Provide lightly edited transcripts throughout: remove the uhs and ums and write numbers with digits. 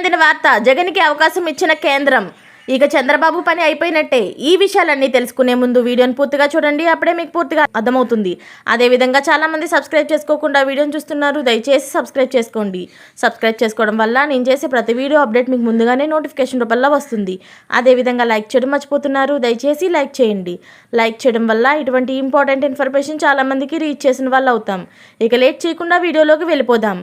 అందిన వార్త. జగన్కి అవకాశం ఇచ్చిన కేంద్రం. ఇక చంద్రబాబు పని అయిపోయినట్టే. ఈ విషయాలన్నీ తెలుసుకునే ముందు వీడియోని పూర్తిగా చూడండి, అప్పుడే మీకు పూర్తిగా అర్థమవుతుంది. అదేవిధంగా చాలామంది సబ్స్క్రైబ్ చేసుకోకుండా వీడియోని చూస్తున్నారు, దయచేసి సబ్స్క్రైబ్ చేసుకోండి. సబ్స్క్రైబ్ చేసుకోవడం వల్ల నేను చేసే ప్రతి వీడియో అప్డేట్ మీకు ముందుగానే నోటిఫికేషన్ రూపంలో వస్తుంది. అదేవిధంగా లైక్ చేయడం మర్చిపోతున్నారు, దయచేసి లైక్ చేయండి. లైక్ చేయడం వల్ల ఇటువంటి ఇంపార్టెంట్ ఇన్ఫర్మేషన్ చాలామందికి రీచ్ చేసిన వాళ్ళు అవుతాం. ఇక లేట్ చేయకుండా వీడియోలోకి వెళ్ళిపోదాం.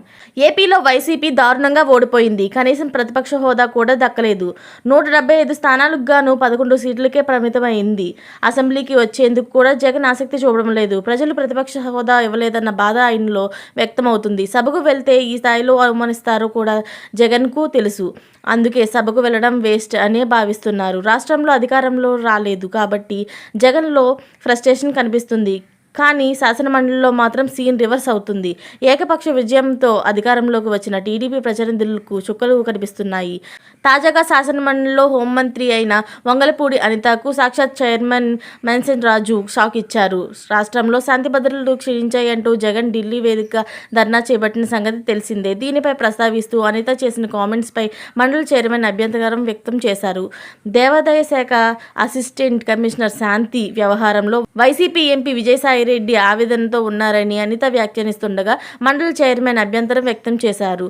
ఏపీలో వైసీపీ దారుణంగా ఓడిపోయింది. కనీసం ప్రతిపక్ష హోదా కూడా దక్కలేదు. 175 స్థానాలకు గాను 11 సీట్లకే పరిమితమైంది. అసెంబ్లీకి వచ్చేందుకు కూడా జగన్ ఆసక్తి చూపడం లేదు. ప్రజలు ప్రతిపక్ష హోదా ఇవ్వలేదన్న బాధ ఆయనలో వ్యక్తమవుతుంది. సభకు వెళ్తే ఈ స్థాయిలో అవమానిస్తారో కూడా జగన్కు తెలుసు. అందుకే సభకు వెళ్ళడం వేస్ట్ అని భావిస్తున్నారు. రాష్ట్రంలో అధికారంలో రాలేదు కాబట్టి జగన్లో ఫ్రస్ట్రేషన్ కనిపిస్తుంది. కానీ శాసనమండలిలో మాత్రం సీన్ రివర్స్ అవుతుంది. ఏకపక్ష విజయంతో అధికారంలోకి వచ్చిన టీడీపీ ప్రతినిధులకు చుక్కలు కనిపిస్తున్నాయి. తాజాగా శాసనమండలిలో హోంమంత్రి అయిన వంగలపూడి అనితకు సాక్షాత్ చైర్మన్ మెన్సన్ రాజు షాక్ ఇచ్చారు. రాష్ట్రంలో శాంతి భద్రతలు క్షీణించాయంటూ జగన్ ఢిల్లీ వేదిక ధర్నా చేపట్టిన సంగతి తెలిసిందే. దీనిపై ప్రస్తావిస్తూ అనిత చేసిన కామెంట్స్పై మండలి చైర్మన్ అభ్యంతరం వ్యక్తం చేశారు. దేవాదాయ శాఖ అసిస్టెంట్ కమిషనర్ శాంతి వ్యవహారంలో వైసీపీ ఎంపీ విజయసాయి రెడ్డి ఆవేదనతో ఉన్నారని అనిత వ్యాఖ్యానిస్తుండగా మండలి చైర్మన్ అభ్యంతరం వ్యక్తం చేశారు.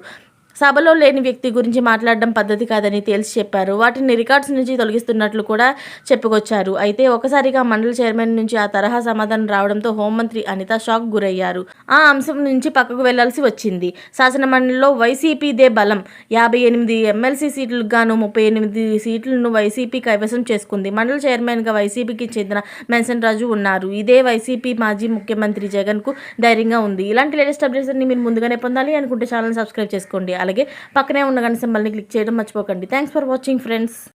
సభలో లేని వ్యక్తి గురించి మాట్లాడడం పద్ధతి కాదని తేల్చి చెప్పారు. వాటిని రికార్డ్స్ నుంచి తొలగిస్తున్నట్లు కూడా చెప్పుకొచ్చారు. అయితే ఒకసారిగా మండలి చైర్మన్ నుంచి ఆ తరహా సమాధానం రావడంతో హోంమంత్రి అనిత షాక్ గురయ్యారు. ఆ అంశం నుంచి పక్కకు వెళ్లాల్సి వచ్చింది. శాసనమండలిలో వైసీపీదే బలం. 58 ఎమ్మెల్సీ సీట్లకు గాను 38 సీట్లను వైసీపీ కైవసం చేసుకుంది. మండలి చైర్మన్గా వైసీపీకి చెందిన మెన్సన్ రాజు ఉన్నారు. ఇదే వైసీపీ మాజీ ముఖ్యమంత్రి జగన్కు ధైర్యంగా ఉంది. ఇలాంటి లేటెస్ట్ అప్డేట్స్ అన్ని మీరు ముందుగానే పొందాలి అనుకుంటే ఛానల్ సబ్స్క్రైబ్ చేసుకోండి. అలాగే పక్కనే ఉన్న గంట సింబల్ని క్లిక్ చేయడం మర్చిపోకండి. Thanks for watching friends.